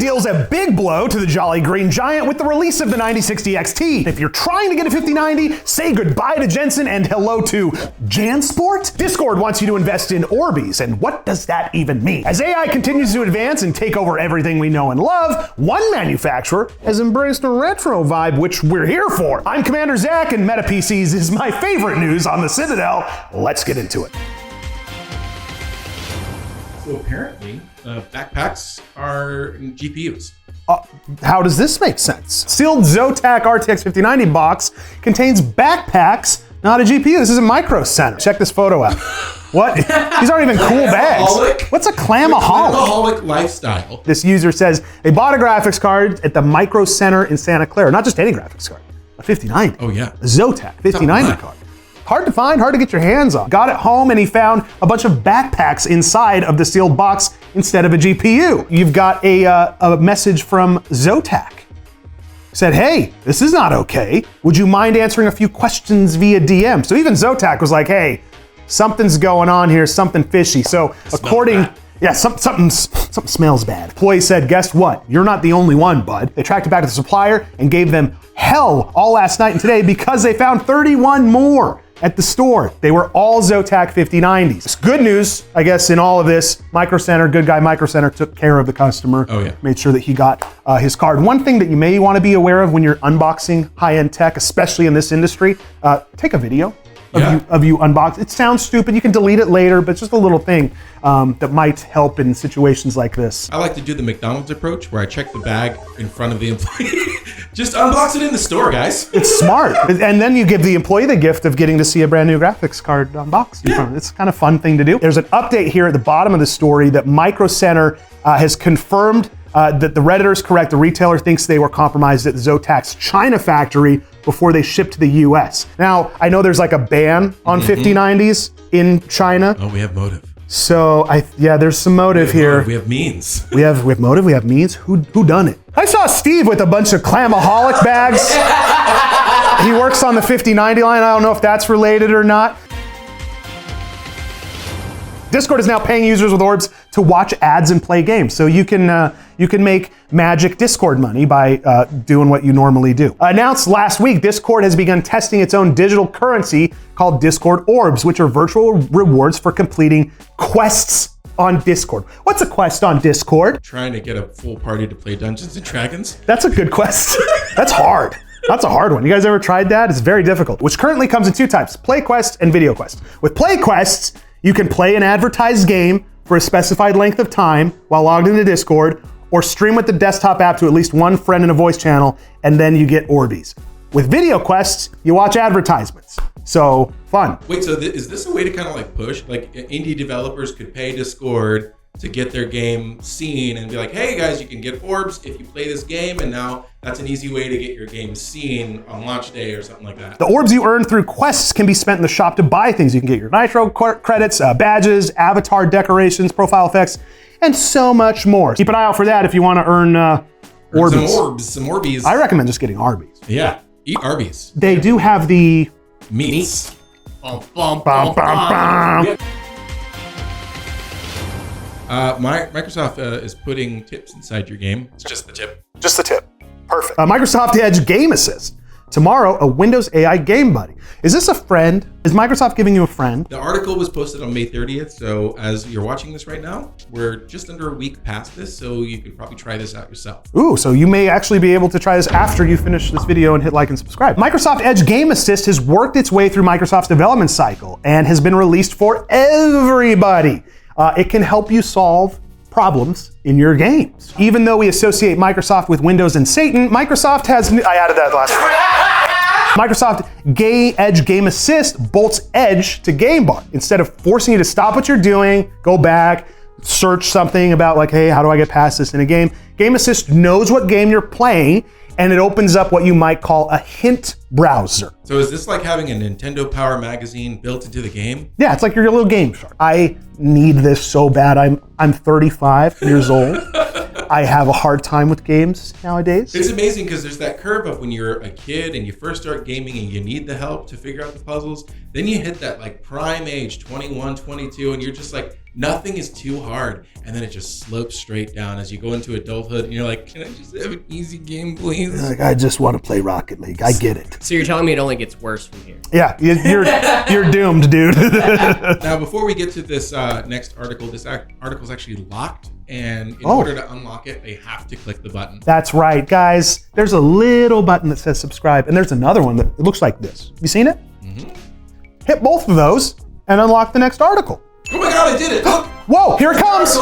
deals a big blow to the Jolly Green Giant with the release of the 9060 XT. If you're trying to get a 5090, say goodbye to Jensen and hello to JanSport. Discord wants you to invest in Orbs, and what does that even mean? As AI continues to advance and take over everything we know and love, one manufacturer has embraced a retro vibe, which we're here for. I'm Commander Zach, and Meta PCs is my favorite news on the Citadel. Let's get into it. So apparently, backpacks are GPUs. How does this make sense? Sealed Zotac RTX 5090 box contains backpacks, not a GPU. This is a Micro Center. Check this photo out. What? These aren't even cool bags. What's a clamaholic? Clamaholic lifestyle. This user says they bought a graphics card at the Micro Center in Santa Clara. Not just any graphics card, a 5090. Oh yeah. A Zotac 5090 card. Hard to find, hard to get your hands on. Got it home and he found a bunch of backpacks inside of the sealed box instead of a GPU. You've got a message from Zotac. Said, hey, this is not okay. Would you mind answering a few questions via DM? So even Zotac was like, hey, something's going on here, something fishy. So according, yeah, something smells bad. Employee said, guess what? You're not the only one, bud. They tracked it back to the supplier and gave them hell all last night and today because they found 31 more at the store. They were all Zotac 5090s. It's good news, I guess, in all of this. Micro Center, good guy Micro Center took care of the customer. Oh yeah. Made sure that he got his card. One thing that you may want to be aware of when you're unboxing high-end tech, especially in this industry, take a video of you unbox. It sounds stupid, you can delete it later, but it's just a little thing that might help in situations like this. I like to do the McDonald's approach where I check the bag in front of the employee. Just unbox it in the store, guys. It's smart. And then you give the employee the gift of getting to see a brand new graphics card unboxed in front of it. It's kind of fun thing to do. There's an update here at the bottom of the story that Micro Center has confirmed that the Redditor is correct. The retailer thinks they were compromised at Zotac's China factory before they shipped to the US. Now, I know there's like a ban on 5090s in China. Oh, we have motive. So there's some motive here. We have means. We have motive, we have means. Who done it? I saw Steve with a bunch of clamaholic bags. He works on the 5090 line. I don't know if that's related or not. Discord is now paying users with Orbs to watch ads and play games. So you can make magic Discord money by doing what you normally do. Announced last week, Discord has begun testing its own digital currency called Discord Orbs, which are virtual rewards for completing quests on Discord. What's a quest on Discord? Trying to get a full party to play Dungeons and Dragons. That's a good quest. That's hard. That's a hard one. You guys ever tried that? It's very difficult, which currently comes in two types, play quests and video quests. With play quests, you can play an advertised game for a specified length of time while logged into Discord, or stream with the desktop app to at least one friend in a voice channel, and then you get Orbeez. With video quests, you watch advertisements. So, fun. Wait, so is this a way to kind of like push? Like indie developers could pay Discord to get their game seen and be like, hey guys, you can get Orbs if you play this game, and now that's an easy way to get your game seen on launch day or something like that. The Orbs you earn through quests can be spent in the shop to buy things. You can get your Nitro credits, badges, avatar decorations, profile effects, and so much more. Keep an eye out for that if you want to earn Orbeez. Some Orbeez. I recommend just getting Arby's. Yeah, eat Arby's. They do have the meats. Microsoft is putting tips inside your game. It's just the tip. Just the tip. Perfect. Microsoft Edge Game Assist. Tomorrow, a Windows AI game buddy. Is this a friend? Is Microsoft giving you a friend? The article was posted on May 30th, so as you're watching this right now, we're just under a week past this, so you could probably try this out yourself. Ooh, so you may actually be able to try this after you finish this video and hit like and subscribe. Microsoft Edge Game Assist has worked its way through Microsoft's development cycle and has been released for everybody. It can help you solve problems in your games. Even though we associate Microsoft with Windows and Satan, Microsoft has I added that last time. Microsoft Edge Game Assist bolts Edge to Game Bar. Instead of forcing you to stop what you're doing, go back, search something about like, hey, how do I get past this in a game? Game Assist knows what game you're playing, and it opens up what you might call a hint browser. So is this like having a Nintendo Power magazine built into the game? Yeah, it's like your little game shark. I need this so bad. I'm 35 years old. I have a hard time with games nowadays. It's amazing because there's that curve of when you're a kid and you first start gaming and you need the help to figure out the puzzles. Then you hit that like prime age, 21, 22, and you're just like, Nothing is too hard. And then it just slopes straight down as you go into adulthood. And you're like, can I just have an easy game, please? Like, I just want to play Rocket League. I get it. So you're telling me it only gets worse from here? Yeah, you're doomed, dude. Now, before we get to this next article, this article is actually locked. And in order to unlock it, they have to click the button. That's right, guys. There's a little button that says subscribe, and there's another one that looks like this. You seen it? Mm-hmm. Hit both of those and unlock the next article. Oh my God, I did it! Whoa, here it comes!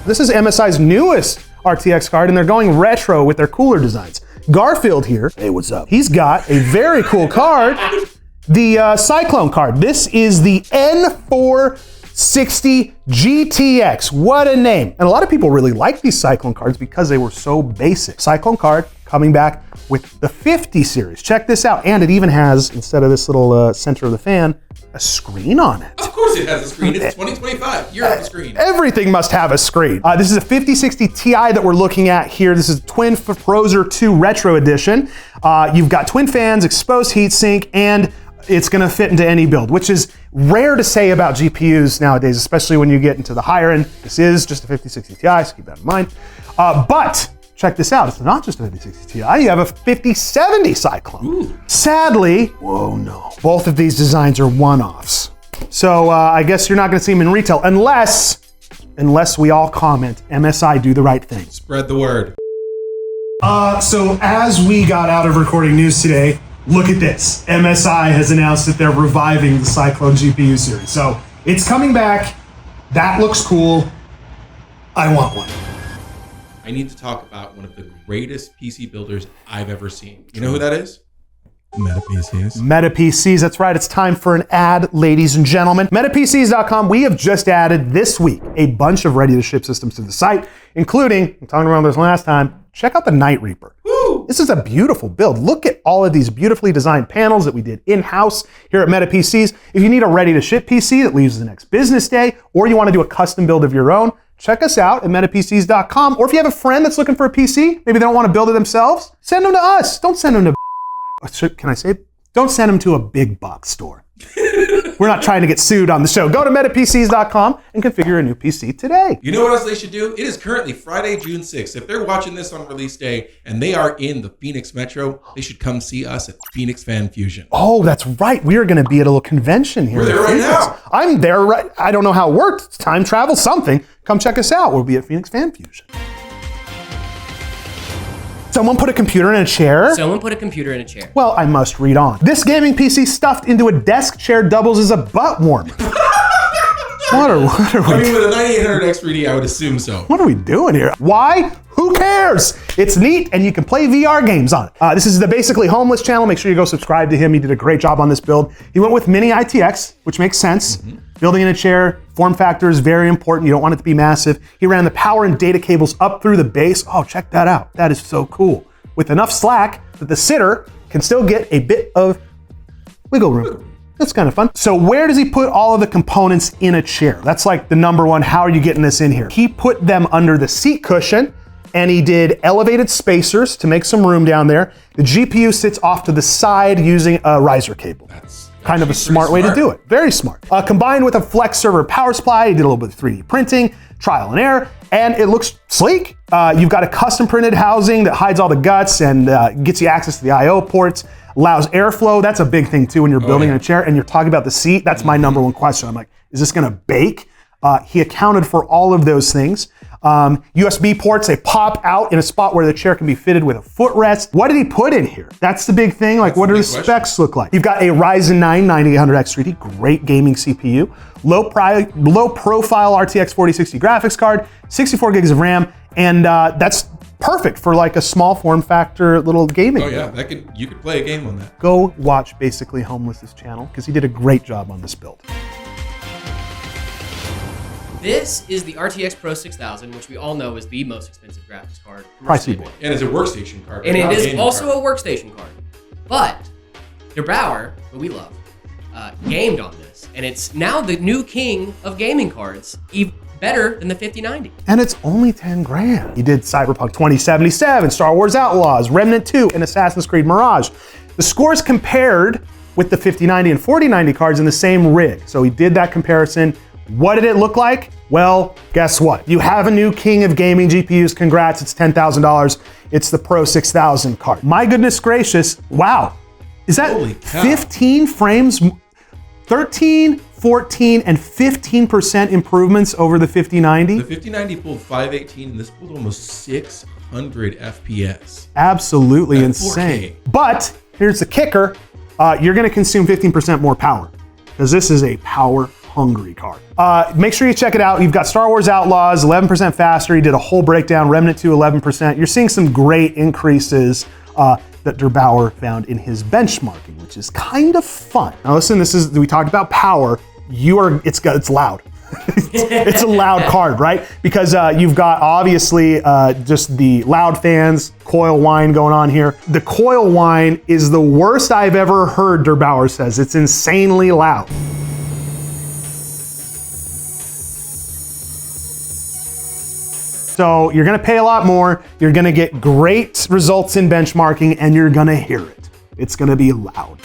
This is MSI's newest RTX card, and they're going retro with their cooler designs. Garfield here, hey, what's up? He's got a very cool card, the Cyclone card. This is the N460 GTX. What a name. And a lot of people really like these Cyclone cards because they were so basic. Cyclone card coming back with the 50 series. Check this out. And it even has, instead of this little center of the fan, a screen on it. Of course it has a screen. It's 2025. You're on the screen. Everything must have a screen. This is a 5060 Ti that we're looking at here. This is Twin Frozer 2 Retro Edition. You've got twin fans, exposed heatsink, and it's gonna fit into any build, which is rare to say about GPUs nowadays, especially when you get into the higher end. This is just a 5060 Ti, so keep that in mind. But check this out, it's not just a 5060 Ti, you have a 5070 Cyclone. Ooh. Sadly, whoa no, both of these designs are one-offs. So I guess you're not gonna see them in retail unless we all comment, MSI do the right thing. Spread the word. So as we got out of recording news today, look at this. MSI has announced that they're reviving the Cyclone GPU series. So it's coming back. That looks cool. I want one. I need to talk about one of the greatest PC builders I've ever seen. You know who that is? Meta PCs. Meta PCs, that's right. It's time for an ad, ladies and gentlemen. MetaPCs.com, we have just added this week a bunch of ready-to-ship systems to the site, including, I'm talking about this last time, check out the Night Reaper. Woo! This is a beautiful build. Look at all of these beautifully designed panels that we did in-house here at Meta PCs. If you need a ready-to-ship PC that leaves the next business day, or you want to do a custom build of your own, check us out at MetaPCs.com. Or if you have a friend that's looking for a PC, maybe they don't want to build it themselves, send them to us. Don't send them to, can I say it? Don't send them to a big box store. We're not trying to get sued on the show. Go to MetaPCs.com and configure a new PC today. You know what else they should do? It is currently Friday, June 6th. If they're watching this on release day and they are in the Phoenix Metro, they should come see us at Phoenix Fan Fusion. Oh, that's right. We are going to be at a little convention here. We're there right now. I'm there right. I don't know how it worked. It's time travel, something. Come check us out. We'll be at Phoenix Fan Fusion. Someone put a computer in a chair? Someone put a computer in a chair. Well, I must read on. This gaming PC stuffed into a desk chair doubles as a butt warmer. What are we I mean, with a 9800 X3D, I would assume so. What are we doing here? Why? Who cares? It's neat and you can play VR games on it. This is the Basically Homeless channel. Make sure you go subscribe to him. He did a great job on this build. He went with mini ITX, which makes sense. Mm-hmm. Building in a chair, form factor is very important. You don't want it to be massive. He ran the power and data cables up through the base. Oh, check that out. That is so cool. With enough slack that the sitter can still get a bit of wiggle room. That's kind of fun. So where does he put all of the components in a chair? That's like the number one, how are you getting this in here? He put them under the seat cushion and he did elevated spacers to make some room down there. The GPU sits off to the side using a riser cable. That's kind of a smart way to do it. Very smart. Combined with a flex server power supply, he did a little bit of 3D printing, trial and error, and it looks sleek. You've got a custom printed housing that hides all the guts and gets you access to the I/O ports, allows airflow. That's a big thing too when you're building in a chair and you're talking about the seat. That's my number one question. I'm like, is this gonna bake? He accounted for all of those things. USB ports, they pop out in a spot where the chair can be fitted with a footrest. What did he put in here? That's the big thing. Like, what do the specs look like? You've got a Ryzen 9 9800X3D, great gaming CPU, low profile RTX 4060 graphics card, 64 gigs of RAM, and that's perfect for like a small form factor little gaming. Oh yeah, you could play a game on that. Go watch Basically Homeless's channel because he did a great job on this build. This is the RTX Pro 6000, which we all know is the most expensive graphics card. Pricey boy. And it's a workstation card. And it is also a workstation card. But Der Bauer, who we love, gamed on this. And it's now the new king of gaming cards, even better than the 5090. And it's only 10 grand. He did Cyberpunk 2077, Star Wars Outlaws, Remnant 2, and Assassin's Creed Mirage. The scores compared with the 5090 and 4090 cards in the same rig. So he did that comparison. What did it look like? Well, guess what? You have a new king of gaming GPUs. Congrats, it's $10,000. It's the Pro 6000 card. My goodness gracious, wow. Is that 15 frames? 13, 14, and 15% improvements over the 5090? The 5090 pulled 518, and this pulled almost 600 FPS. Absolutely At insane. 4K. But here's the kicker. You're gonna consume 15% more power because this is a power-hungry card. Make sure you check it out. You've got Star Wars Outlaws, 11% faster. He did a whole breakdown, Remnant 2, 11%. You're seeing some great increases that Der Bauer found in his benchmarking, which is kind of fun. Now listen, we talked about power. It's loud. It's a loud card, right? Because you've got obviously just the loud fans, coil whine going on here. The coil whine is the worst I've ever heard, Der Bauer says. It's insanely loud. So you're gonna pay a lot more, you're gonna get great results in benchmarking, and you're gonna hear it. It's gonna be loud.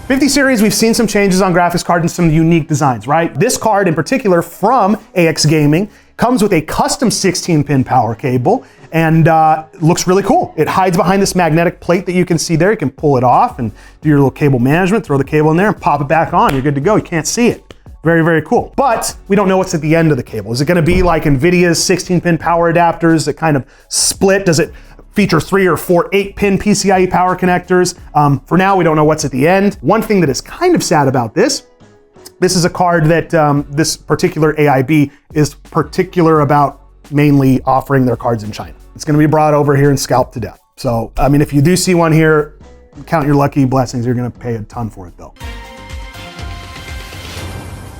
50 series, we've seen some changes on graphics card and some unique designs, right? This card in particular from AX Gaming comes with a custom 16-pin power cable and looks really cool. It hides behind this magnetic plate that you can see there. You can pull it off and do your little cable management, throw the cable in there and pop it back on. You're good to go, you can't see it. Very, very cool. But we don't know what's at the end of the cable. Is it gonna be like NVIDIA's 16-pin power adapters that kind of split? Does it feature 3 or 4 8-pin PCIe power connectors? For now, we don't know what's at the end. One thing that is kind of sad about this is a card that this particular AIB is particular about mainly offering their cards in China. It's gonna be brought over here and scalped to death. So, I mean, if you do see one here, count your lucky blessings. You're gonna pay a ton for it though.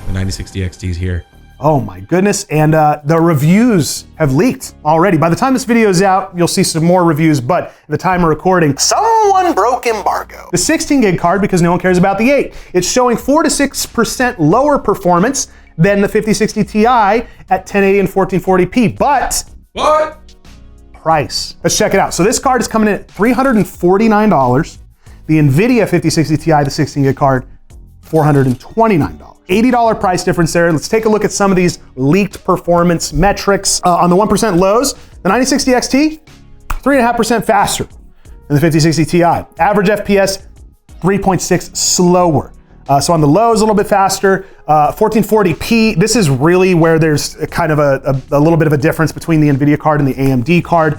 The 9060 XT is here. Oh my goodness, and the reviews have leaked already. By the time this video is out, you'll see some more reviews, but at the time of recording, someone broke embargo. The 16 gig card, because no one cares about the 8, it's showing 4 to 6% lower performance than the 5060 Ti at 1080 and 1440p, but What? price. Let's check it out. So this card is coming in at $349. The NVIDIA 5060 Ti, the 16 gig card, $429. $80 price difference there. Let's take a look at some of these leaked performance metrics. On the 1% lows, the 9060 XT, 3.5% faster than the 5060 Ti. Average FPS, 3.6 slower. So on the lows, a little bit faster. 1440p, this is really where there's kind of a little bit of a difference between the NVIDIA card and the AMD card.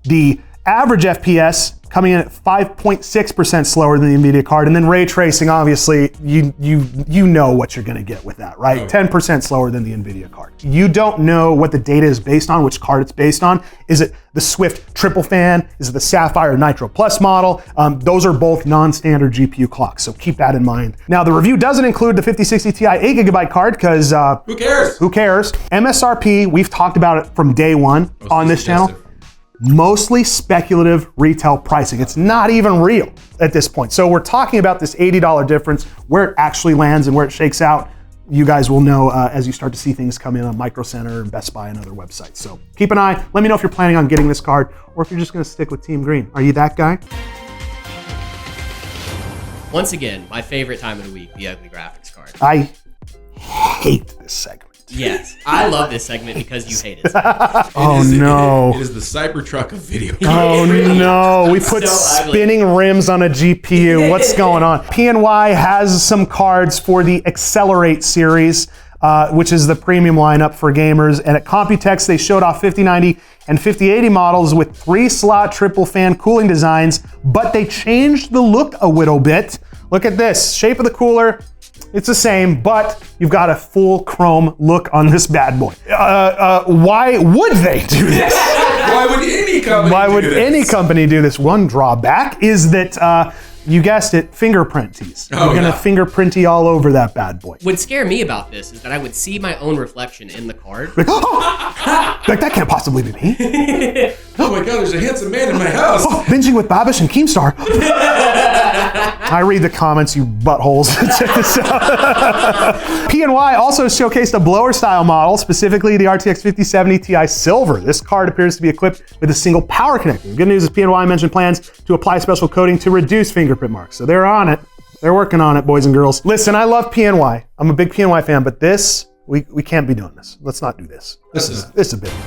The average FPS coming in at 5.6% slower than the NVIDIA card, and then ray tracing, obviously, you know what you're gonna get with that, right? 10% slower than the NVIDIA card. You don't know what the data is based on, which card it's based on. Is it the Swift triple fan? Is it the Sapphire Nitro Plus model? Those are both non-standard GPU clocks, so keep that in mind. Now, the review doesn't include the 5060 Ti 8GB card, because Who cares? who cares? MSRP, we've talked about it from day one on this channel. Mostly speculative retail pricing. It's not even real at this point. So we're talking about this $80 difference, where it actually lands and where it shakes out. You guys will know as you start to see things come in on Micro Center and Best Buy and other websites. So keep an eye. Let me know if you're planning on getting this card or if you're just gonna stick with Team Green. Are you that guy? Once again, my favorite time of the week, the ugly graphics card. I hate this segment. Yes, I love this segment because you hate it. Oh no. It is the Cybertruck of video. Oh no, we put So ugly. spinning rims on a GPU. What's going on? PNY has some cards for the Accelerate series, which is the premium lineup for gamers. And at Computex, they showed off 5090 and 5080 models with 3-slot triple fan cooling designs, but they changed the look a little bit. Look at this, shape of the cooler. It's the same, but you've got a full chrome look on this bad boy. Why would they do this? Why would any company Why would do this? any company do this? One drawback is that, you guessed it, fingerprinties. Oh, You're gonna yeah. fingerprinty all over that bad boy. What scare me about this is that I would see my own reflection in the card. Like, like that can't possibly be me. Oh my god, there's a handsome man in my house. Binging with Babish and Keemstar. I read the comments, you buttholes. Check this out. PNY also showcased a blower-style model, specifically the RTX 5070 Ti Silver. This card appears to be equipped with a single power connector. The good news is PNY mentioned plans to apply special coating to reduce fingerprint marks. So they're on it. They're working on it, boys and girls. Listen, I love PNY. I'm a big PNY fan, but this, we can't be doing this. Let's not do this. This is a bit much.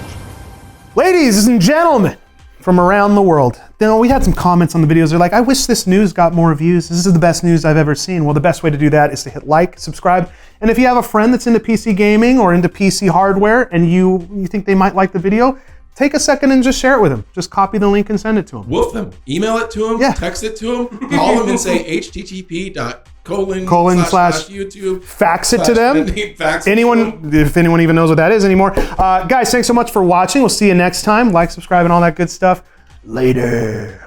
Ladies and gentlemen from around the world, you know, we had some comments on the videos. They're like, I wish this news got more views. This is the best news I've ever seen. Well, the best way to do that is to hit like, subscribe, and if you have a friend that's into PC gaming or into PC hardware and you think they might like the video, take a second and just share it with them. Just copy the link and send it to them. Woof them. Email it to them. Yeah. Text it to them. Call them and say http://YouTube. Fax it to them. Fax Anyone, if anyone even knows what that is anymore. Guys, thanks so much for watching. We'll see you next time. Like, subscribe, and all that good stuff. Later.